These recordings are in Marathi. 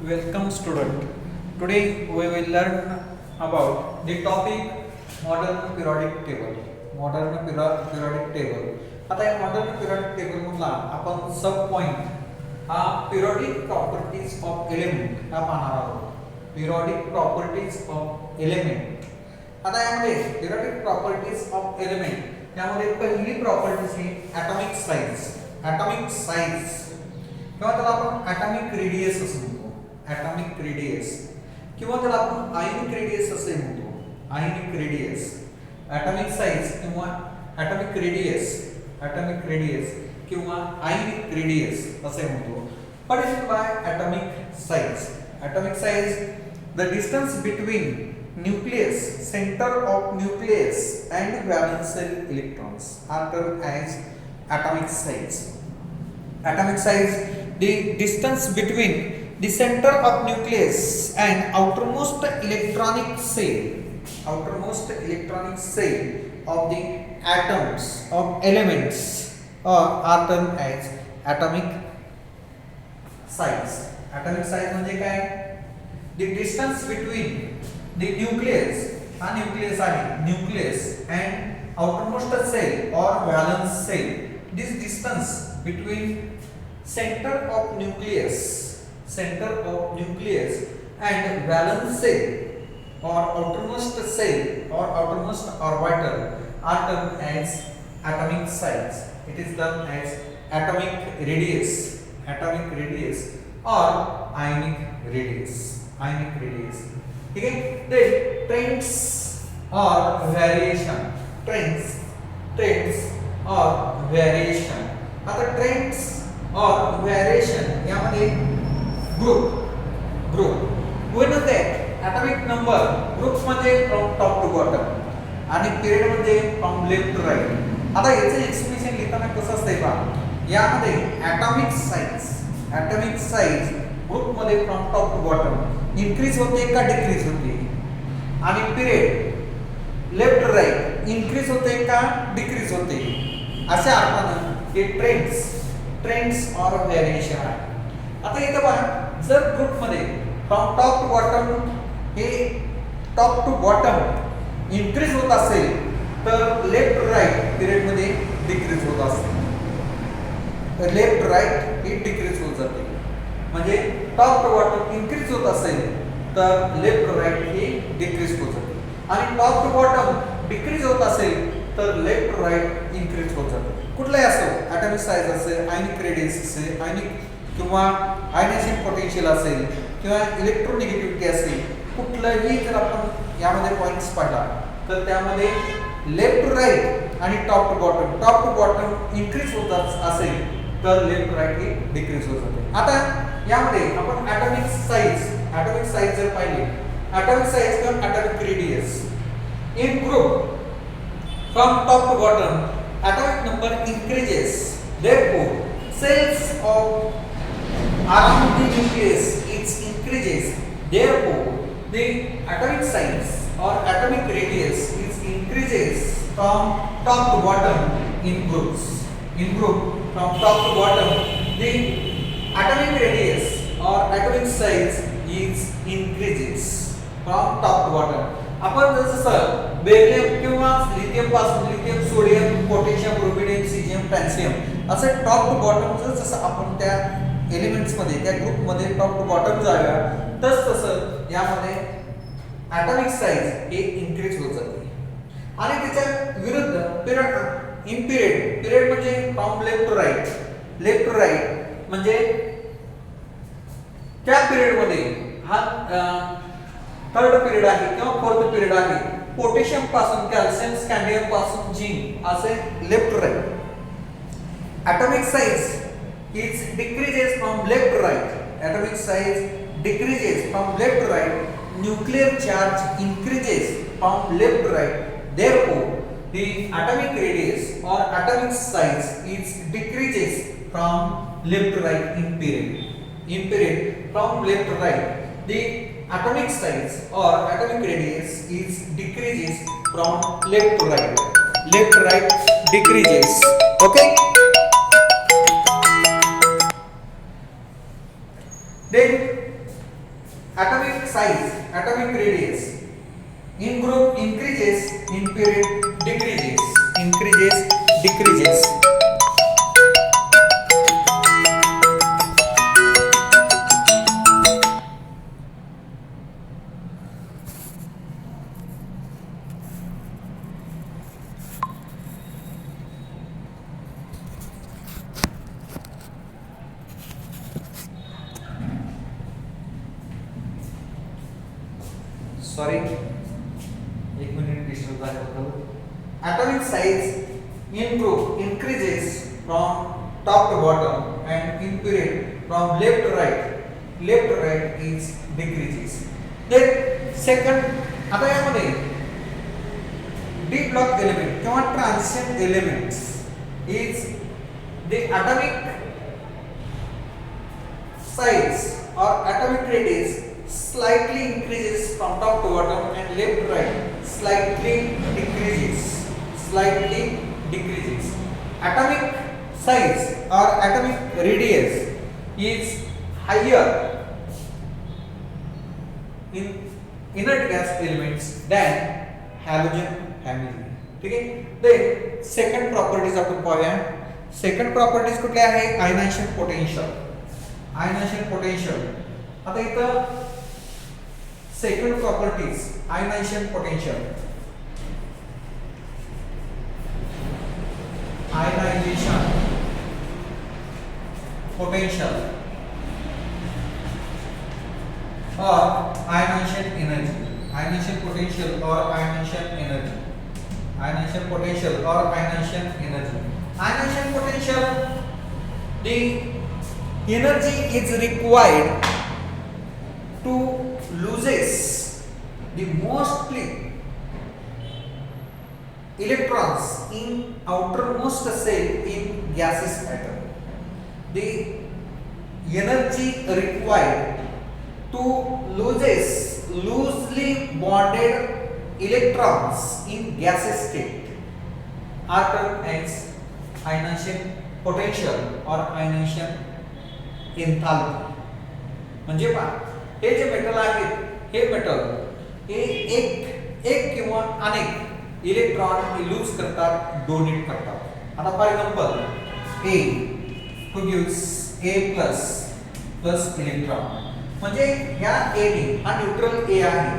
Welcome student. Today we will learn about the topic modern periodic table. Modern periodic table. आता या modern periodic table मधला आपण सब पॉइंट हा periodic properties of element हा पाहणार आहोत. Periodic properties of element. आता यामध्ये periodic properties of element यामध्ये पहिली प्रॉपर्टी आहे atomic size. Atomic size किंवा त्याला आपण atomic radius असं म्हणतो. atomic radius किंवा त्याला आपण ionic radius असे म्हणतो. ionic radius atomic size किंवा atomic radius किंवा ionic radius असे म्हणतो. What is meant by atomic size? Atomic size, the distance between nucleus, center of nucleus and valence electrons are termed as atomic size. Atomic size, the distance between the center of nucleus and outermost electronic cell of the atoms of elements are termed as atomic size. Atomic size म्हणजे काय? The distance between the nucleus, हा nucleus आहे, nucleus and outermost cell or valence cell. This distance between center of nucleus and valence cell or outermost cell or outermost orbital are termed as atomic size. It is termed as atomic radius or ionic radius. ठीक है. Then trends or variation. आता trends or variation यामध्ये group we know that atomic number group म्हणजे from top to bottom आणि period म्हणजे from left to right. आता याचे एक्सप्लेनेशन लिहिताना कसं असतंय पहा. यामध्ये atomic size ग्रुप मध्ये from top to bottom increase होते का डिक्रीज होते आणि period left to right increase होते का डिक्रीज होते अशा अर्थानं हे ट्रेंड्स और व्हेरिएशन आहे. आता इथं पहा जर ग्रुप मध्ये फ्रॉम टॉप टू बॉटम हे टॉप टू बॉटम इन्क्रीज होत असेल तर लेफ्ट टू राइट पिरियड मध्ये डिक्रीज होत असेल. लेफ्ट टू राइट हे डिक्रीज होत जाते म्हणजे टॉप टू बॉटम इन्क्रीज होत असेल तर लेफ्ट टू राइट हे डिक्रीज होत जाते आणि टॉप टू बॉटम डिक्रीज होत असेल तर लेफ्ट टू राइट इन्क्रीज होत जाते. कुठलाही असो ॲटॉमिक साइज असेल आयनिक रेडियस असेल आयनिक किंवा आयनायझेशन पोटेन्शियल असेल किंवा इलेक्ट्रोनिगेटिव्हिटी असेल कुठलंही जर आपण यामध्ये पॉइंट्स पाहिला तर त्यामध्ये लेफ्ट टू राइट आणि टॉप टू बॉटम इन्क्रीज होत असेल तर लेफ्ट टू राइट हे डिक्रीज होत जाते. आता यामध्ये आपण ॲटॉमिक साइज जर पाहिले ॲटॉमिक साइज किंवा atomic radius in group from top to bottom atomic number increases, therefore cells of around the nucleus it increases, therefore the atomic size or atomic radius is increases from top to bottom in group from top to bottom the atomic radius or atomic size is increases from top to bottom. आपण जसं बेरियम किंवा लिथियम पासून lithium sodium potassium rubidium caesium francium असं टॉप टू बॉटम जसं आपण त्या एलिमेंट्स मध्ये त्या ग्रुप मध्ये टॉप टू बॉटम जाऊया तसं यामध्ये ॲटॉमिक साइज हे इन्क्रीज होत जाते आणि त्याच्या विरुद्ध पिरियड म्हणजे फ्रॉम लेफ्ट टू राइट म्हणजे त्या पिरियड मध्ये हा थर्ड पिरियड आहे किंवा फोर्थ पिरियड आहे पोटॅशियम पासून कॅल्शियम स्कँडियम पासून झिंक असे left to right. atomic size is decreases from left to right. Atomic size decreases from left to right. Nuclear charge increases from left to right. Therefore the atomic radius or atomic size is decreases from left to right in period from left to right. The atomic size or atomic radius is decreases from left to right decreases. Okay, then size, atomic radius in group increases, in period decreases, increases, decreases. Sorry, एक मिनिट डिस्टर्ब झाल्याबद्दल. Atomic size in group increases from top to bottom and in period from left to right. Left to right is decreases. Then second, आता यामध्ये d block element किंवा transition elements is the atomic size or atomic radius slightly increases from top to bottom and left to right slightly decreases. Slightly decreases. Atomic size or atomic radius is higher in inert gas elements than halogen family. ठीक आहे. then second properties आपण पाहूया. second properties कुठले आहे? Ionization potential. Ionization potential. आता इथं second properties ionization potential. Ionization potential or ionization energy. Ionization potential or ionization energy. Ionization potential or ionization energy. Ionization potential, the energy is required to loses the mostly electrons in outermost cell in gaseous atom. The energy required to loses loosely bonded electrons in gaseous state are termed as ionization potential or ionization enthalpy. म्हणजे पहा, हे जे मेटल आहेत, हे मेटल हे एक किंवा अनेक इलेक्ट्रॉन लूज करतात, डोनेट करतात. आता for example A who gives A plus electron, म्हणजे ह्या A ने, हा न्यूट्रल A आहे,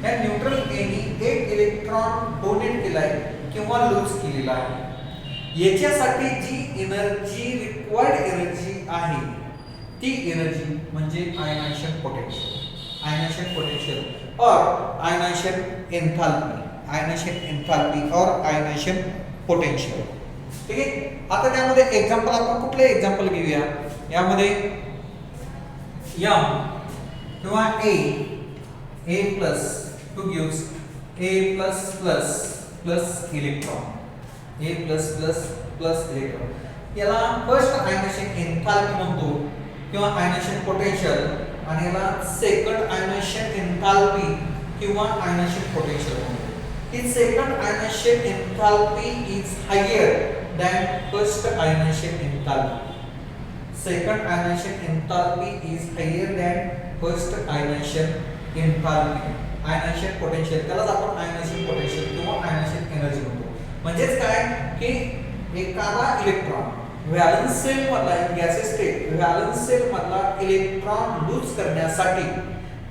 या न्यूट्रल A ने एक इलेक्ट्रॉन डोनेट केलाय किंवा लूज केलेला आहे. याच्यासाठी जी एनर्जी रिक्वायर्ड एनर्जी आहे ती एनर्जी म्हणजे आयनायझेशन पोटेन्शियल. आयनायझेशन पोटेन्शियल और आयनायझेशन एंथैल्पी. आयनायझेशन एंथैल्पी और आयनायझेशन पोटेन्शियल. ठीक आहे. आता त्यामध्ये एग्जांपल आपण कुठले एग्जांपल घेऊया? यामध्ये m किंवा A plus two gives A plus electron. A plus electron. याला फर्स्ट आयनायझेशन एंथैल्पी म्हणतो किंवा आयनायझेशन पोटेन्शियल, आणि याला सेकंड आयनायझेशन एंथैल्पी किंवा आयनायझेशन पोटेन्शियल म्हणतो. ही second ionisation enthalpy is higher than first ionisation enthalpy. Second ionisation enthalpy is higher than first ionisation enthalpy. Ionisation potential त्यालाच आपण आयनायझेशन पोटेन्शियल किंवा आयनायझेशन एनर्जी म्हणतो. म्हणजेच काय की एखादा इलेक्ट्रॉन व्हॅलेन्स सेल मधला गॅसेस स्टेट व्हॅलेन्स सेल मधला इलेक्ट्रॉन लूज करण्यासाठी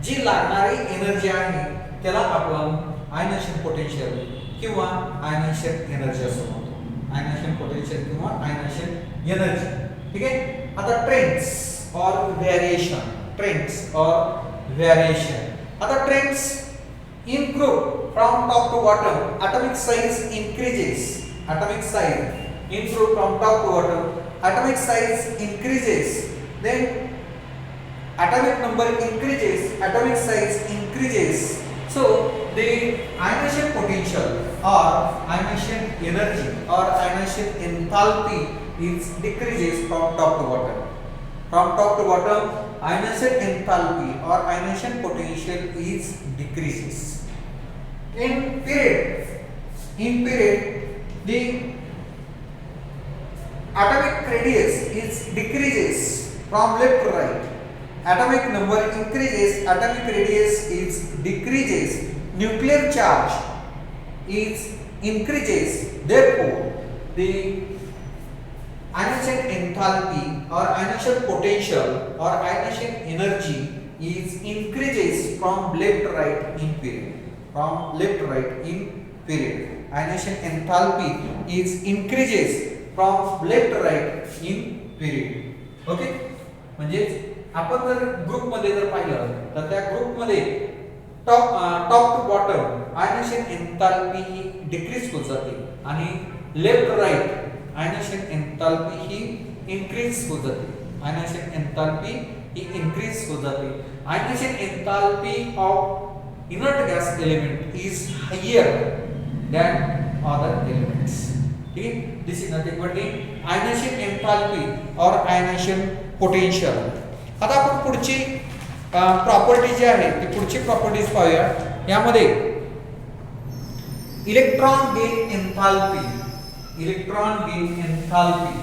जी लागणारी एनर्जी आहे त्याला आपण आयनायझेशन पोटेन्शियल किंवा आयनायझेशन एनर्जी असं म्हणतो. आयनायझेशन पोटेन्शियल किंवा आयनायझेशन एनर्जी. ठीक आहे. आता ट्रेंड्स और व्हेरिएशन. ट्रेंड्स और व्हेरिएशन. आता trends in group from top to bottom atomic size increases. Atomic size in group from top to bottom atomic size increases, then atomic number increases, atomic size increases. So the ionization potential or ionization energy or ionization enthalpy is decreases from top to bottom. From top to bottom ionization enthalpy or ionization potential is decreases. In period the atomic radius is decreases from left to right. atomic number increases, atomic radius is decreases, nuclear charge is increases, therefore the ionization enthalpy or ionization potential or ionization energy is increases from left to right in period, from left to right in period. Ionization enthalpy is increases from left to right in period. Okay, म्हणजे आपण जर ग्रुप मध्ये जर पाहिलं तर त्या ग्रुप मध्ये top to bottom ionisation enthalpy ही डिक्रीज होत जाते आणि left to right ionisation enthalpy ही इन्क्रीज होत जाते. आयनेशन एन्थाल्पी ही इन्क्रीज होत जाते. Ionisation enthalpy of inert gas element is higher than other elements. ठीक आहे, this is nothing but the ionisation enthalpy और आयनेशन पोटेन्शियल. आता आपण पुढची प्रॉपर्टी जी आहे ती पुढची प्रॉपर्टीज पाहूया. यामध्ये electron gain enthalpy, electron gain enthalpy,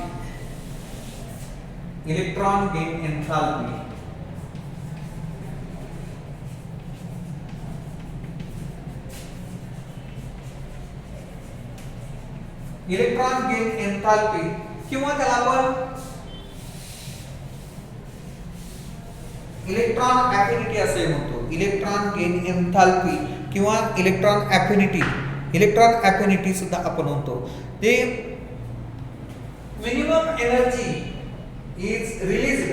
electron gain enthalpy, electron gain enthalpy किंवा त्याला आपण इलेक्ट्रॉन अफिनिटी असे म्हणतो. इलेक्ट्रॉन गेन एन्थाल्पी किंवा इलेक्ट्रॉन अफिनिटी, इलेक्ट्रॉन अफिनिटी सुद्धा आपण म्हणतो. ते minimum energy is released,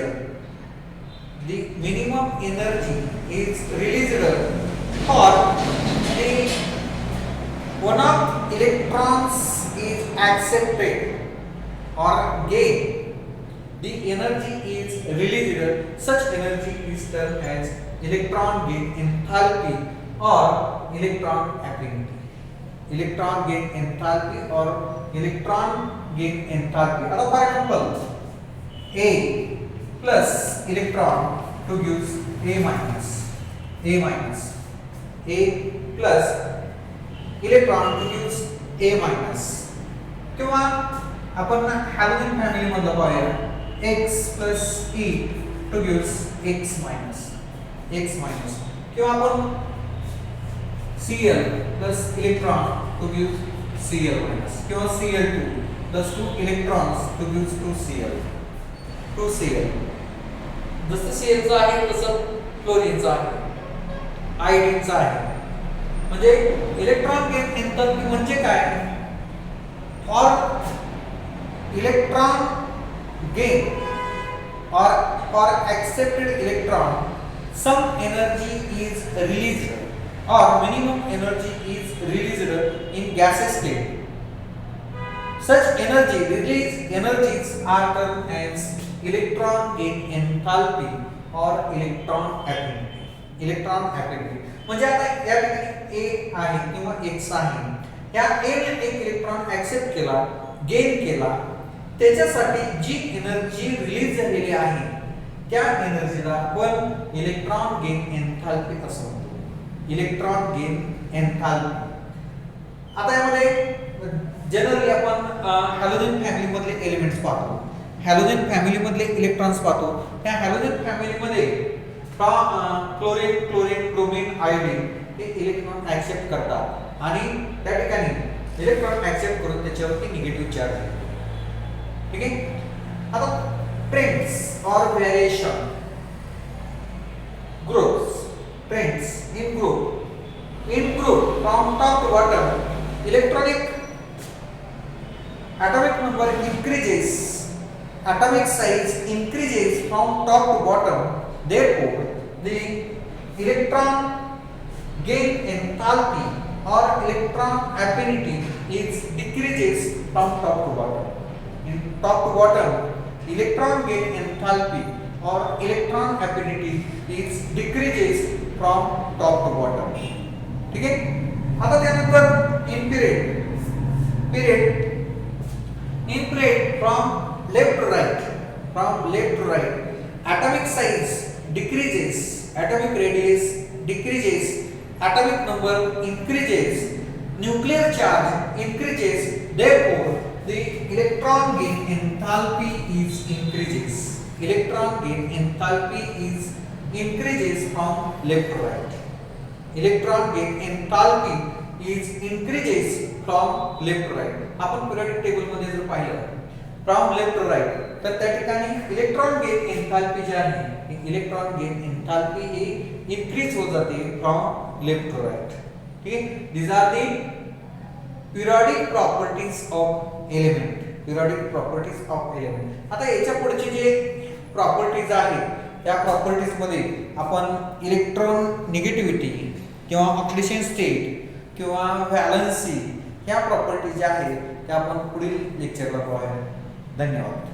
the minimum energy is released for the one of electrons is accepted or gained, the energy is released, such energy is termed as electron gain enthalpy or electron affinity. Electron gain enthalpy or electron gain enthalpy. For example, A plus electron to gives A minus, A minus, A plus electron to gives A minus. किंवा आपण हॅलोजन फॅमिली मधला पाहूया X plus E to gives X minus, X minus. किंवा आपण Cl plus electron to gives Cl minus. किंवा Cl2 plus 2 electrons to gives 2Cl, 2Cl. जसं Cl चा आहे तसं क्लोरीनचा आहे, आयोडीनचा आहे. म्हणजे इलेक्ट्रॉन गेन एन्थाल्पी म्हणजे काय? For electron gain or for accepted electron some energy is released or minimum energy is released in gaseous state. Such energy released energies are termed as electron gain enthalpy or electron affinity. Electron affinity म्हणजे आता या ठिकाणी A आहे किंवा X आहे, या A ने एक इलेक्ट्रॉन ऍक्सेप्ट केला, गेन केला, त्याच्यासाठी जी एनर्जी रिलीज झालेली आहे त्या एनर्जीला आपण इलेक्ट्रॉन गेन एन्थाल्पी असं म्हणतो. Electron gain enthalpy. आता यामध्ये जनरली आपण हॅलोजन फॅमिली मधले एलिमेंट्स पाहतो, हॅलोजन फॅमिली मधले इलेक्ट्रॉन्स पाहतो. त्या हॅलोजन फॅमिली मध्ये क्लोरीन, क्लोरीन, ब्रोमीन, आयोडीन हे इलेक्ट्रॉन ऍक्सेप्ट करतात आणि त्या ठिकाणी इलेक्ट्रॉन ऍक्सेप्ट करून त्याच्यावरती निगेटिव्ह चार्ज आहे. ठीक आहे. आता ट्रेंड्स और variation groups, trends in group from top to bottom electronic atomic number increases, atomic size increases from top to bottom. Therefore, the electron gain enthalpy or electron affinity is decreases from top to bottom. In top to bottom, electron gain enthalpy or electron affinity is decreases from top to bottom. ठीक है. आता त्यानंतर in period from left to right, atomic size decreases, atomic radius decreases, atomic number increases, nuclear charge increases, therefore the electron gain enthalpy is increases. electron gain enthalpy is increases from left to right. Electron gain enthalpy is increases from left to right. आपण पिरियोडिक टेबल मध्ये जर पाहिलं फ्रॉम लेफ्ट टू राइट तर त्या ठिकाणी इलेक्ट्रॉन गेन एन्थाल्पी जी आहे इलेक्ट्रॉन गेन एन्थाल्पी ही इन्क्रीज होत जाते फ्रॉम लेफ्ट टू राइट. ठीक आहे. These are the periodic properties of element. Periodic properties of element. आता याच्या पुढचे जे प्रॉपर्टीज आहेत त्या प्रॉपर्टीज मध्ये आपण इलेक्ट्रॉन निगेटिव्हिटी किंवा ऑक्सिडेशन स्टेट किंवा व्हॅलेन्सी ह्या प्रॉपर्टीज ज्या आहेत त्या आपण पुढील लेक्चरला पाहूया. धन्यवाद.